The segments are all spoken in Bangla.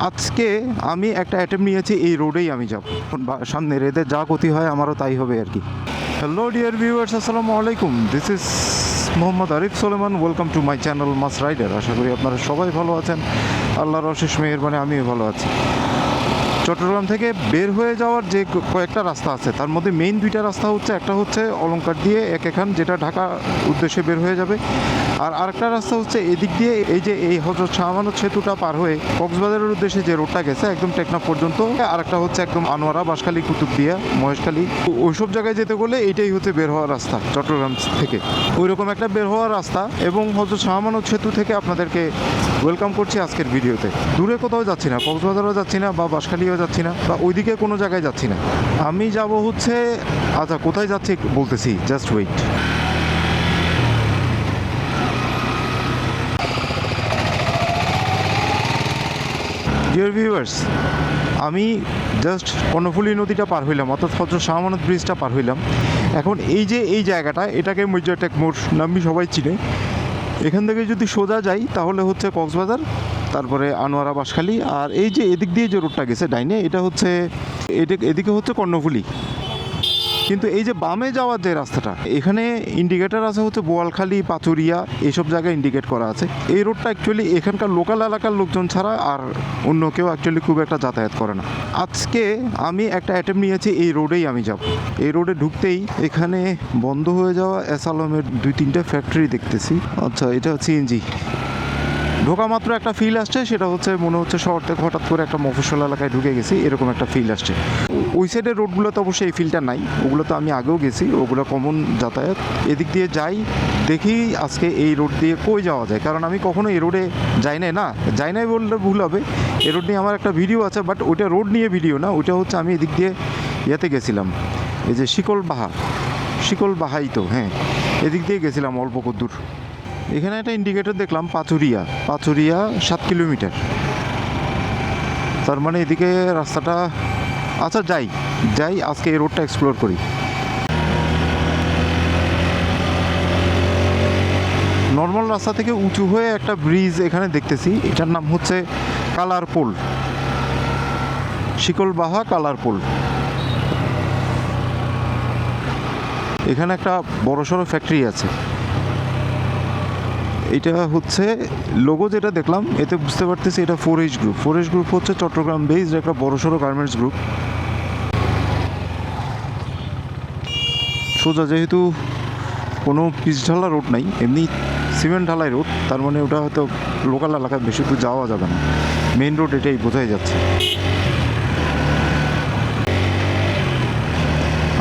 আজকে আমি একটা অ্যাটেম্প নিয়েছি, এই রোডেই আমি যাব। সামনে এদের যা গতি হয় আমারও তাই হবে আর কি। হ্যালো ডিয়ার ভিউয়ার্স, আসসালামু আলাইকুম। This is Mohammad Arif Soleman. Welcome to my channel Mass Rider. আশা করি আপনারা সবাই ভালো আছেন। আল্লাহর অশেষ মেহেরবানি আমিও ভালো আছি। চট্টগ্রাম থেকে বের হয়ে যাওয়ার যে কয়েকটা রাস্তা আছে তার মধ্যে মেইন দুইটা রাস্তা হচ্ছে, একটা হচ্ছে অলংকার দিয়ে এখান যেটা ঢাকা উদ্দেশ্যে বের হয়ে যাবে, আর আরেকটা রাস্তা হচ্ছে এদিক দিয়ে এই হযরত শাহ আমানত সেতুটা পার হয়ে কক্সবাজারের উদ্দেশ্যে যে রোডটা গেছে একদম টেকনাফ পর্যন্ত। আরেকটা হচ্ছে একদম আনোয়ারা, বাঁশখালী, কুতুবদিয়া, মহেশখালী, ওইসব জায়গায় যেতে গেলে এইটাই হচ্ছে বের হওয়ার রাস্তা চট্টগ্রাম থেকে। ওইরকম একটা বের হওয়ার রাস্তা এবং হযরত শাহ আমানত সেতু থেকে আপনাদেরকে ওয়েলকাম করছি আজকের ভিডিওতে। দূরে কোথাও যাচ্ছি না, কক্সবাজারও যাচ্ছি না বা বাঁশখালীও যাচ্ছি না বা ওইদিকে কোনো জায়গায় যাচ্ছি না। আমি যাব হচ্ছে, আচ্ছা কোথায় যাচ্ছি বলতেছি, জাস্ট ওয়েট। ডিয়ার ভিউয়ার্স, আমি জাস্ট কর্ণফুলী নদীটা পার হইলাম, অর্থাৎ হযরত শাহ আমানত ব্রিজটা পার হইলাম। এখন এই জায়গাটা, এটাকে মৈজাটেক মোড় নামে সবাই চিনে। এখান থেকে যদি সোজা যাই তাহলে হচ্ছে কক্সবাজার, তারপরে আনোয়ারা, বাঁশখালী, আর এই যে এদিক দিয়ে যে রোডটা গেছে ডাইনে, এটা হচ্ছে এদিকে হচ্ছে কর্ণফুলী। কিন্তু এই যে বামে যাওয়ার যে রাস্তাটা, এখানে ইন্ডিকেটার আছে হচ্ছে বোয়ালখালী, পাচুরিয়া, এইসব জায়গায় ইন্ডিকেট করা আছে। এই রোডটা অ্যাকচুয়ালি এখানকার লোকাল এলাকার লোকজন ছাড়া আর অন্য কেউ অ্যাকচুয়ালি খুব একটা যাতায়াত করে না। আজকে আমি একটা অ্যাটেম্প নিয়েছি, এই রোডেই আমি যাব। এই রোডে ঢুকতেই এখানে বন্ধ হয়ে যাওয়া অ্যাসালমের 2-3টা ফ্যাক্টরি দেখতেছি। আচ্ছা, এটা সিএনজি। ঢোকা মাত্র একটা ফিল আসছে, সেটা হচ্ছে মনে হচ্ছে শহর থেকে হঠাৎ করে একটা মফস্বল এলাকায় ঢুকে গেছি, এরকম একটা ফিল আসছে। ওই সাইডের রোডগুলোতে অবশ্যই এই ফিলটা নাই, ওগুলো তো আমি আগেও গেছি, ওগুলো কমন যাতায়াত। এদিক দিয়ে যাই, দেখি আজকে এই রোড দিয়ে কই যাওয়া যায়, কারণ আমি কখনো এই রোডে যাই নাই বললে ভুল হবে। এই রোড নিয়ে আমার একটা ভিডিও আছে, বাট ওইটা রোড নিয়ে ভিডিও না, ওইটা হচ্ছে আমি এদিক দিয়ে ইয়েতে গেছিলাম, এই যে শিকলবাহাই তো, হ্যাঁ, এদিক দিয়ে গেছিলাম অল্প কদ্দূর। এখানে একটা ইন্ডিকেটর দেখলাম, পাচুরিয়া 7 কিলোমিটার। তার মানে এদিকে রাস্তাটা, আচ্ছা যাই আজকে এই রোডটা এক্সপ্লোর করি। নর্মাল রাস্তা থেকে উঁচু হয়ে একটা ব্রিজ এখানে দেখতেছি, এটার নাম হচ্ছে কালারপোল, শিকলবাহা কালারপোল। এখানে একটা বড়সড় ফ্যাক্টরি আছে। এটা হচ্ছে লোগো যেটা দেখলাম, এতে বুঝতে পারতেছি এটা ফরেস্ট গ্রুপ হচ্ছে চট্টগ্রাম বেসড একটা বড়সড় গার্মেন্টস গ্রুপ। সোজা যেহেতু কোনো পিচ ঢালা রোড নাই, এমনি সিমেন্ট ঢালাই রোড, তার মানে ওটা হয়তো লোকাল এলাকায় বেশি দূর যাওয়া যাবে না। মেইন রোড এটাই বোঝাই যাচ্ছে।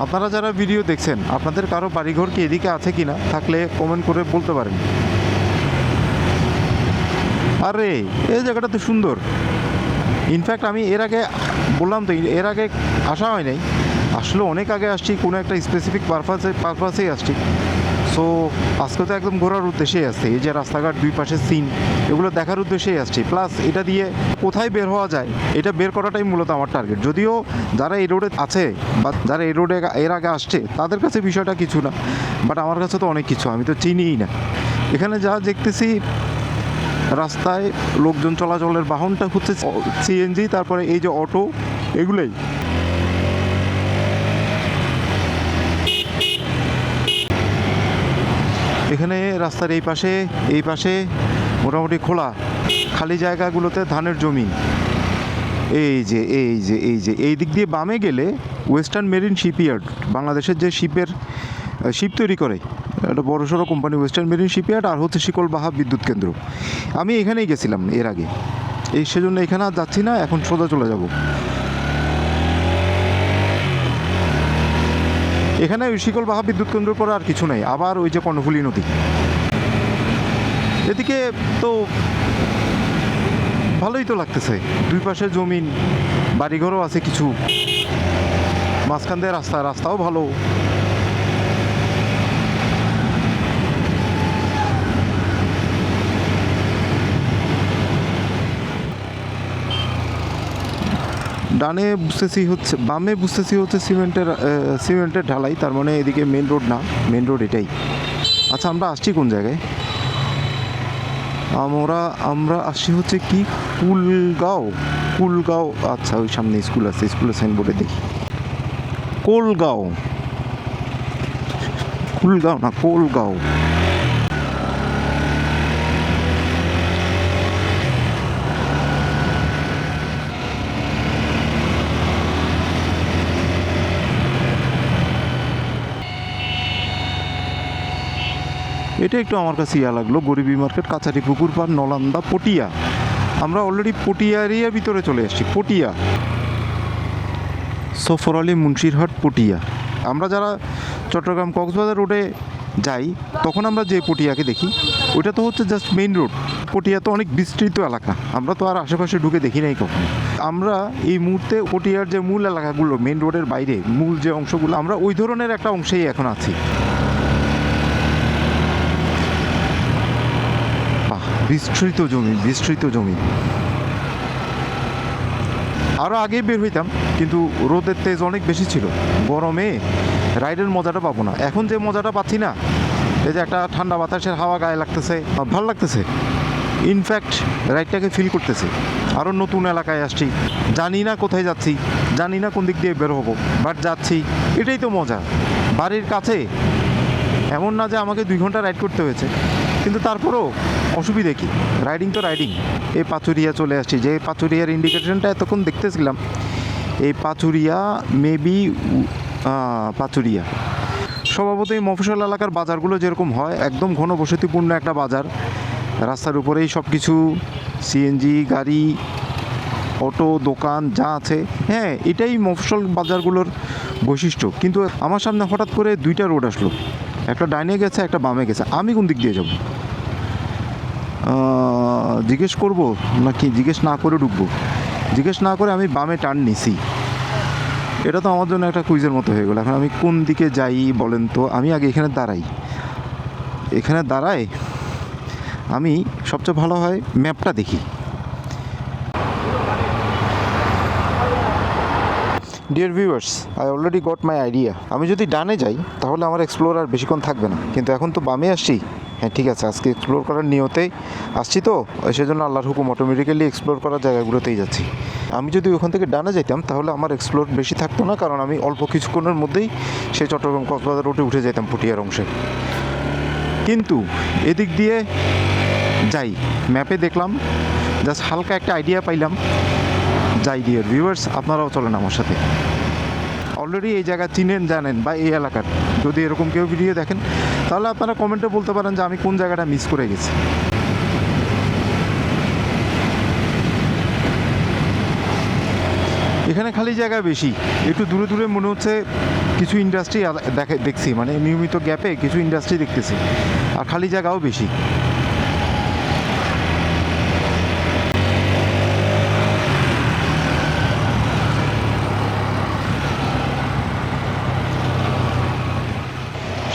আপনারা যারা ভিডিও দেখছেন, আপনাদের কারো বাড়িঘর কি এদিকে আছে কি না, থাকলে কমেন্ট করে বলতে পারেন। আরে এই জায়গাটা তো সুন্দর। ইনফ্যাক্ট আমি এর আগে বললাম তো, এর আগে আসা হয় নাই, আসলে অনেক আগে আসছি, কোনো একটা স্পেসিফিক পারপাসেই আসছি। সো আজকে তো একদম ঘোরার উদ্দেশ্যেই আসছে, এই যে রাস্তাঘাট, দুই পাশের সিন, এগুলো দেখার উদ্দেশ্যেই আসছি। প্লাস এটা দিয়ে কোথায় বের হওয়া যায় এটা বের করাটাই মূলত আমার টার্গেট। যদিও যারা এই রোডে আছে বা যারা এই রোডে এর আগে আসছে তাদের কাছে বিষয়টা কিছু না, বাট আমার কাছে তো অনেক কিছু, আমি তো চিনিই না। এখানে যা দেখতেছি রাস্তায় লোকজন চলাচলের বাহনটা হচ্ছে সিএনজি, তারপরে এই যে অটো, এগুলোই। এখানে রাস্তার এই পাশে মোটামুটি খোলা খালি জায়গাগুলোতে ধানের জমি। এই দিক দিয়ে বামে গেলে ওয়েস্টার্ন মেরিন শিপইয়ার্ড, বাংলাদেশের যে শিপ তৈরি করে একটা বড়সড় কোম্পানি ওয়েস্টার্ন মেরিন শিপইয়ার্ড, আর হচ্ছে শিকলবাহা বিদ্যুৎ কেন্দ্র। আমি এখানেই গেছিলাম এর আগে, সেজন্য এখানে আর যাচ্ছি না, এখন সোজা চলে যাব। এখানে ওই শিকলবাহা বিদ্যুৎ কেন্দ্র পরে আর কিছু নেই, আবার ওই যে কর্ণফুলী নদী। এদিকে তো ভালোই তো লাগতেছে, দুই পাশে জমিন, বাড়িঘরও আছে কিছু, মাঝখান দিয়ে রাস্তাও ভালো। ডানে বুঝতেছি হচ্ছে, বামে বুঝতেছি হচ্ছে সিমেন্টের ঢালাই, তার মানে এদিকে মেন রোড না, মেন রোড এটাই। আচ্ছা, আমরা আসছি কোন জায়গায়? আমরা আসছি হচ্ছে কি কুলগাঁও, কুলগাঁও, আচ্ছা ওই সামনে স্কুল আছে, স্কুলের সাইনবোর্ডে দেখি কোলগাঁও, কুলগাঁও না কোলগাঁও। এটা একটু আমার কাছে ইয়া লাগলো, গরিবি মার্কেট, কাছারি পুকুর পাড়, নলান্দা, পটিয়া। আমরা অলরেডি পটিয়া এরিয়ার ভিতরে চলে এসেছি। পটিয়া, সফর আলী মুন্সিরহাট, পটিয়া। আমরা যারা চট্টগ্রাম কক্সবাজার রোডে যাই তখন আমরা যে পটিয়াকে দেখি ওইটা তো হচ্ছে জাস্ট মেইন রোড। পটিয়া তো অনেক বিস্তৃত এলাকা, আমরা তো আর আশেপাশে ঢুকে দেখি নাই কখনো। আমরা এই মুহূর্তে পটিয়ার যে মূল এলাকাগুলো, মেইন রোডের বাইরে মূল যে অংশগুলো, আমরা ওই ধরনের একটা অংশেই এখন আছি। বিস্তৃত জমি, বিস্তৃত জমি। আরও আগে বের হইতাম কিন্তু রোদের তেজ অনেক বেশি ছিল, গরমে রাইডের মজাটা পাবো না। এখন যে মজাটা পাচ্ছি না, এই যে একটা ঠান্ডা বাতাসের হাওয়া গায়ে লাগতেছে, ভালো লাগতেছে, ইনফ্যাক্ট রাইডটাকে ফিল করতেছে। আরও নতুন এলাকায় আসছি, জানি না কোথায় যাচ্ছি, জানি না কোন দিক দিয়ে বের হবো, বাট যাচ্ছি, এটাই তো মজা। বাড়ির কাছে, এমন না যে আমাকে 2 ঘন্টা রাইড করতে হয়েছে, কিন্তু তারপরেও অসুবিধে কি, রাইডিং তো রাইডিং। এই পাচুরিয়া চলে আসছি, যে পাচুরিয়ার ইন্ডিকেশনটা এতক্ষণ দেখতেছিলাম, এই পাচুরিয়া মেবি পাচুরিয়া। স্বভাবতই মফস্বল এলাকার বাজারগুলো যেরকম হয়, একদম ঘনবসতিপূর্ণ একটা বাজার, রাস্তার উপরেই সব কিছু, সিএনজি গাড়ি, অটো, দোকান যা আছে, হ্যাঁ এটাই মফস্বল বাজারগুলোর বৈশিষ্ট্য। কিন্তু আমার সামনে হঠাৎ করে 2টা রোড আসলো, একটা ডাইনে গেছে, একটা বামে গেছে। আমি কোন দিক দিয়ে যাব? জিজ্ঞেস করব নাকি জিজ্ঞেস না করে ঢুকবো? জিজ্ঞেস না করে আমি বামে টার্ন নিছি। এটা তো আমার জন্য একটা কুইজের মতো হয়ে গেল। এখন আমি কোন দিকে যাই বলেন তো? আমি আগে এখানে দাঁড়াই, এখানে দাঁড়াই আমি সবচেয়ে ভালো হয় ম্যাপটা দেখি। Dear viewers, I already got my idea. আমি যদি ডানে যাই তাহলে আমার এক্সপ্লোর আর বেশিক্ষণ থাকবে না, কিন্তু এখন তো বামে আসছি। হ্যাঁ ঠিক আছে, আজকে এক্সপ্লোর করার নিয়তেই আসছি, তো সেজন্য আল্লাহর হুকুম অটোমেটিক্যালি এক্সপ্লোর করার জায়গাগুলোতেই যাচ্ছি। আমি যদি ওখান থেকে ডানে যাইতাম তাহলে আমার এক্সপ্লোর বেশি থাকতো না, কারণ আমি অল্প কিছুক্ষণের মধ্যেই সেই চট্টগ্রাম কক্সবাজার রোডে উঠে যেতাম পটিয়ার অংশে। কিন্তু এদিক দিয়ে যাই, ম্যাপে দেখলাম, জাস্ট হালকা একটা আইডিয়া পাইলাম, যাই। ডিয়ার ভিউয়ার্স, আপনারাও চলেন আমার সাথে। অলরেডি এই জায়গা চিনেন, জানেন, বা এই এলাকার যদি এরকম কেউ ভিডিও দেখেন তাহলে আপনারা কমেন্টে বলতে পারেন যে আমি কোন জায়গাটা মিস করে গেছি। এখানে খালি জায়গা বেশি, একটু দূরে দূরে মনে হচ্ছে কিছু ইন্ডাস্ট্রি দেখছি, মানে নিয়মিত গ্যাপে কিছু ইন্ডাস্ট্রি দেখতেছি, আর খালি জায়গাও বেশি।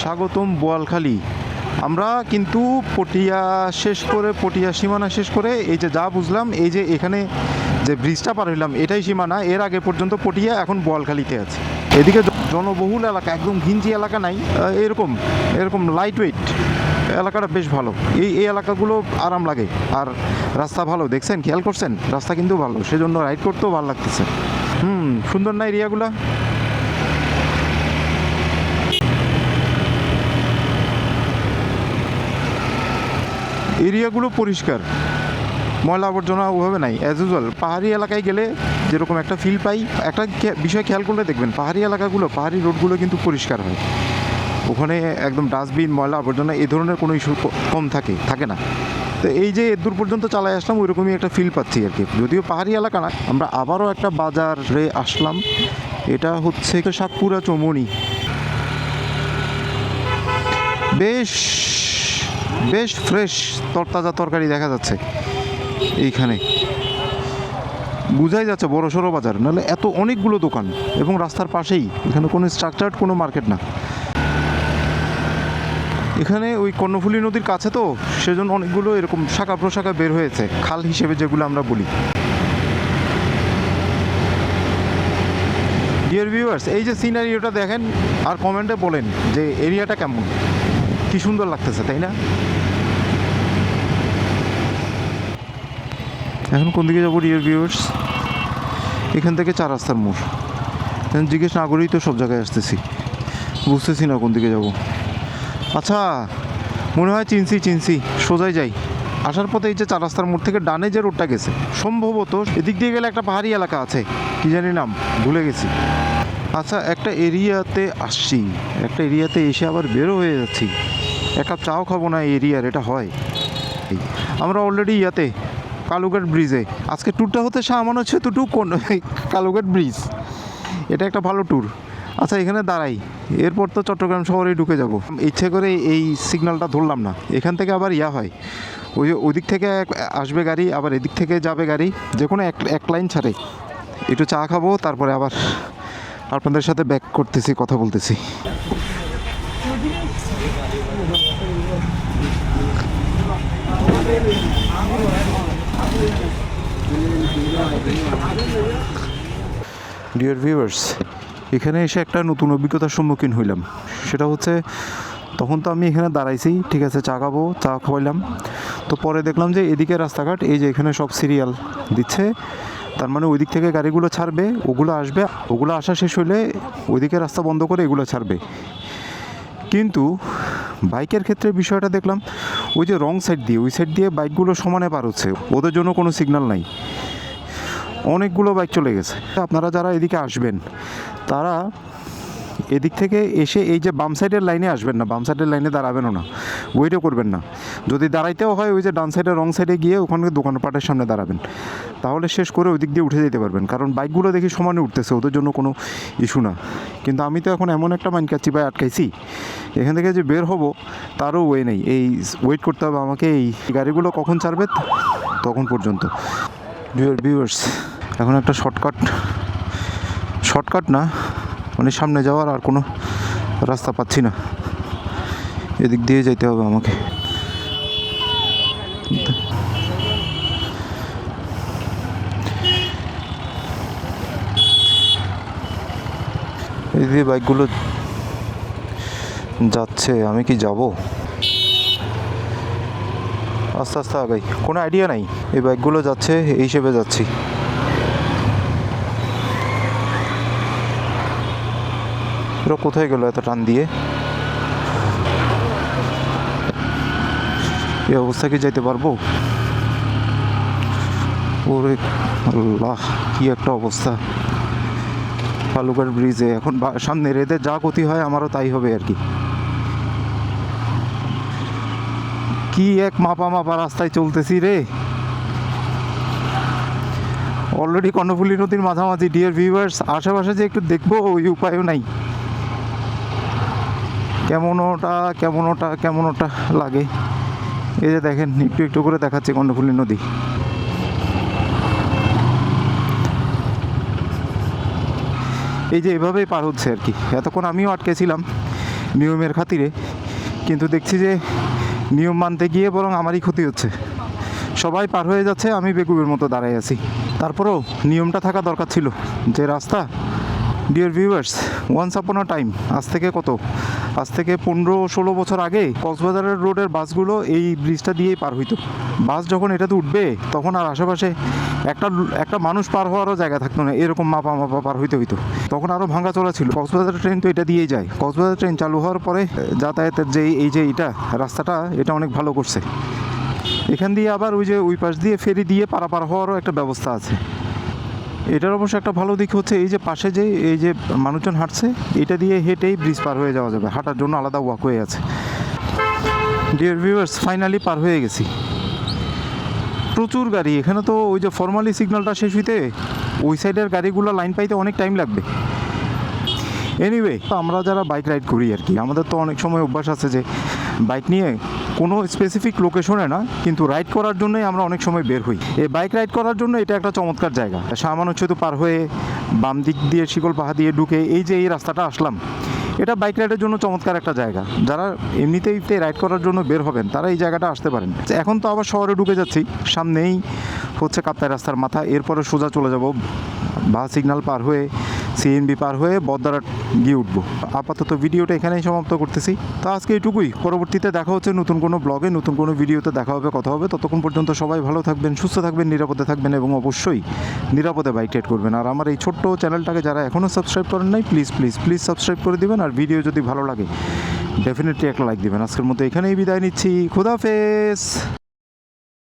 স্বাগতম বোয়ালখালী। আমরা কিন্তু পটিয়া শেষ করে, পটিয়া সীমানা শেষ করে, এই যে যা বুঝলাম, এই যে এখানে যে ব্রিজটা পার হইলাম এটাই সীমানা। এর আগে পর্যন্ত পটিয়া, এখন বোয়ালখালীতে আছে। এদিকে জনবহুল এলাকা, একদম ঘিঞ্জি এলাকা নাই, এরকম এরকম লাইট ওয়েট এলাকাটা বেশ ভালো। এই এলাকাগুলো আরাম লাগে, আর রাস্তা ভালো, দেখছেন, খেয়াল করছেন, রাস্তা কিন্তু ভালো, সেজন্য রাইড করতেও ভালো লাগতেছে। সুন্দর না এরিয়াগুলা? এরিয়াগুলো পরিষ্কার, ময়লা আবর্জনা ওভাবে নাই, অ্যাজ ইউজুয়াল। পাহাড়ি এলাকায় গেলে যেরকম একটা ফিল পাই, একটা বিষয় খেয়াল করলে দেখবেন, পাহাড়ি এলাকাগুলো, পাহাড়ি রোডগুলো কিন্তু পরিষ্কার হয়। ওখানে একদম ডাস্টবিন, ময়লা আবর্জনা এই ধরনের কোনো ইস্যু কম থাকে না। তো এই যে দূর পর্যন্ত চালাই আসলাম, ওইরকমই একটা ফিল পাচ্ছি আর কি, যদিও পাহাড়ি এলাকা না। আমরা আবারও একটা বাজারে আসলাম, এটা হচ্ছে সাতপুরা চৌমনি। বেশ বেশ ফ্রেশ তরতাজা তরকারি দেখা যাচ্ছে এইখানে, বুঝাই যাচ্ছে বড় সড়ো বাজার, নাহলে এত অনেকগুলো দোকান এবং রাস্তার পাশেই, এখানে কোনো স্ট্রাকচার্ড কোনো মার্কেট না। এখানে ওই কর্ণফুলী নদীর কাছে তো, সেজন্য অনেকগুলো এরকম শাখা প্রশাখা বের হয়েছে, খাল হিসেবে যেগুলো আমরা বলি। ডিয়ার ভিউয়ার্স, এই যে সিনারিওটা দেখেন আর কমেন্টে বলেন যে এরিয়াটা কেমন, কি সুন্দর লাগতেছে, তাই না? এখন কোন দিকে যাবো ডিয়ার ভিউয়ার্স? এখান থেকে 4 রাস্তার মোড়। এখন জিজ্ঞেস না করেই তো সব জায়গায় আসতেছি, বুঝতেছি না কোন দিকে যাব। আচ্ছা, মনে হয় চিনছি, সোজাই যাই। আসার পথে এই যে 4 রাস্তার মোড় থেকে ডানে যে রোডটা গেছে, সম্ভবত এদিক দিয়ে গেলে একটা পাহাড়ি এলাকা আছে, কি জানি নাম ভুলে গেছি। আচ্ছা, একটা এরিয়াতে আসছি, একটা এরিয়াতে এসে আবার বেরো হয়ে যাচ্ছি। এক কাপ চাও খাবো না এই এরিয়ার, এটা হয়? আমরা অলরেডি ইয়াতে কালুঘাট ব্রিজে। আজকে ট্যুরটা হতে মনে হচ্ছে কোন কালুঘাট ব্রিজ, এটা একটা ভালো ট্যুর। আচ্ছা, এখানে দাঁড়াই, এরপর তো চট্টগ্রাম শহরে ঢুকে যাব। ইচ্ছে করে এই সিগন্যালটা ধরলাম না, এখান থেকে আবার হয় ওদিক থেকে আসবে গাড়ি, আবার এদিক থেকে যাবে গাড়ি, যে কোনো এক লাইন ছাড়ে। একটু চা খাবো, তারপরে আবার আপনাদের সাথে ব্যাক করতেছি, কথা বলতেছি। ডিয়ার ভিউয়ার্স, এখানে এসে একটা নতুন অভিজ্ঞতার সম্মুখীন হইলাম। সেটা হচ্ছে, তখন তো আমি এখানে দাঁড়াইছি, ঠিক আছে, চা খাবো, চা খাওয়াইলাম। তো পরে দেখলাম যে এদিকে রাস্তাঘাট, এই যে এখানে সব সিরিয়াল দিচ্ছে, তার মানে ওই দিক থেকে গাড়িগুলো ছাড়বে, ওগুলো আসবে, ওগুলো আসা শেষ হইলে ওইদিকে রাস্তা বন্ধ করে এগুলো ছাড়বে। কিন্তু বাইকের ক্ষেত্রে বিষয়টা দেখলাম, ওই যে রং সাইড দিয়ে, ওই সাইড দিয়ে বাইকগুলো সমানে পার হচ্ছে, ওদের জন্য কোনো সিগন্যাল নাই। অনেকগুলো বাইক চলে গেছে। আপনারা যারা এদিকে আসবেন, তারা এদিক থেকে এসে এই যে বাম সাইডের লাইনে আসবেন না, বাম সাইডের লাইনে দাঁড়াবেনও না, ওয়েটও করবেন না। যদি দাঁড়াইতেও হয়, ওই যে ডান সাইডে রং সাইডে গিয়ে ওখানে দোকানপাটের সামনে দাঁড়াবেন, তাহলে শেষ করে ওই দিক দিয়ে উঠে যেতে পারবেন। কারণ বাইকগুলো দেখি সমানে উঠতেছে, ওদের জন্য কোনো ইস্যু না। কিন্তু আমি তো এখন এমন একটা মাইন কাচ্চি পায়ে আটকাইছি, এখান থেকে যে বের হব তারও ওয়ে নেই, এই ওয়েট করতে হবে আমাকে, এই গাড়িগুলো কখন ছাড়বে তখন পর্যন্ত। ডিয়ার ভিউয়ার্স, এখন একটা শর্টকাট না, মানে সামনে যাওয়ার আর কোনো রাস্তা পাচ্ছি না, এদিক দিয়ে যেতে হবে আমাকে। এই দিয়ে বাইকগুলো যাচ্ছে, আমি কি যাব? আস্তে আস্তে আগাই, কোনো আইডিয়া নাই। এই বাইকগুলো যাচ্ছে, এই হিসেবে যাচ্ছি। ওরা কোথায় গেল এত টান দিয়ে? এই অবস্থা কি যাইতে পারবো? ওরে আল্লাহ, কি একটা অবস্থা! কালুঘাট ব্রিজে এখন সামনে এদের যা গতি হয় আমারও তাই হবে আর কি। কি এক মাপা রাস্তায় চলতেছি রে! অলরেডি কর্ণফুলী নদীর মাঝামাঝি। ডিয়ার ভিউয়ার্স, আশেপাশে যে একটু দেখবো ওই উপায়ও নাই। কেমন ওটা লাগে। এই যে দেখেন, একটু করে দেখাচ্ছে কর্ণফুলী নদী। এই যে এভাবেই পার হচ্ছে আর কি। এতক্ষণ আমিও আটকেছিলাম নিয়মের খাতিরে, কিন্তু দেখছি যে নিয়ম মানতে গিয়ে বরং আমারই ক্ষতি হচ্ছে। সবাই পার হয়ে যাচ্ছে, আমি বেকুবের মতো দাঁড়াই আছি। তারপরেও নিয়মটা থাকা দরকার ছিল, যে রাস্তা। ডিয়ার ভিউয়ার্স, ওয়ান্স আপন আ টাইম, আজ থেকে 15-16 বছর আগে কক্সবাজারের রোডের বাসগুলো এই ব্রিজটা দিয়েই পার হইতো। বাস যখন এটাতে উঠবে, তখন আর আশেপাশে একটা মানুষ পার হওয়ারও জায়গা থাকতো না, এরকম মাপা পার হইতে হইতো। তখন আরও ভাঙা চলা ছিল। কক্সবাজার ট্রেন তো এটা দিয়েই যায়। কক্সবাজার ট্রেন চালু হওয়ার পরে যাতায়াতের যে রাস্তাটা, এটা অনেক ভালো করছে। এখান দিয়ে আবার ওই পাশ দিয়ে ফেরি দিয়ে পারাপার হওয়ারও একটা ব্যবস্থা আছে। এটার অবশ্য একটা ভালো দিক হচ্ছে, এই যে পাশে এই যে মানুষজন হাঁটছে, এটা দিয়ে হেঁটেই ব্রিজ পার হয়ে যাওয়া যাবে, হাঁটার জন্য আলাদা ওয়াকওয়ে আছে। ডিয়ার ভিউয়ার্স, ফাইনালি পার হয়ে গেছি। প্রচুর গাড়ি এখানে। তো ওই যে ফর্মালি সিগন্যালটা শেষ হইতে ওই সাইডের গাড়িগুলো লাইন পাইতে অনেক টাইম লাগবে। এনিওয়ে, আমরা যারা বাইক রাইড করি আর কি, আমাদের তো অনেক সময় অভ্যাস আছে যে বাইক নিয়ে কোনো স্পেসিফিক লোকেশনে না, কিন্তু রাইড করার জন্যই আমরা অনেক সময় বের হই। এই বাইক রাইড করার জন্য এটা একটা চমৎকার জায়গা। সামান্য সেতু পার হয়ে বাম দিক দিয়ে শিকল পাহাড় দিয়ে ঢুকে এই যে এই রাস্তাটা আসলাম, এটা বাইক রাইডের জন্য চমৎকার একটা জায়গা। যারা এমনিতেই রাইড করার জন্য বের হবেন, তারা এই জায়গাটা আসতে পারেন। এখন তো আবার শহরে ঢুকে যাচ্ছি, সামনেই হচ্ছে কাপ্তাই রাস্তার মাথা। এরপরে সোজা চলে যাব, বা সিগন্যাল পার হয়ে সিএনবি পার হয়ে বদ্দারহাট গিয়ে উঠবো। আপাতত ভিডিওটা এখানেই সমাপ্ত করতেছি। তো আজকে এটুকুই, পরবর্তীতে দেখা হচ্ছে নতুন কোনো ব্লগে, নতুন কোনো ভিডিওতে দেখা হবে, কথা হবে। ততক্ষণ পর্যন্ত সবাই ভালো থাকবেন, সুস্থ থাকবেন, নিরাপদে থাকবেন এবং অবশ্যই নিরাপদে বাইক রাইড করবেন। আর আমার এই ছোট্ট চ্যানেলটাকে যারা এখনও সাবস্ক্রাইব করেন নাই, প্লিজ প্লিজ প্লিজ সাবস্ক্রাইব করে দিবেন। আর ভিডিও যদি ভালো লাগে ডেফিনেটলি একটা লাইক দিবেন। আজকের মতো এখানেই বিদায় নিচ্ছি। খুদাহাফেজ।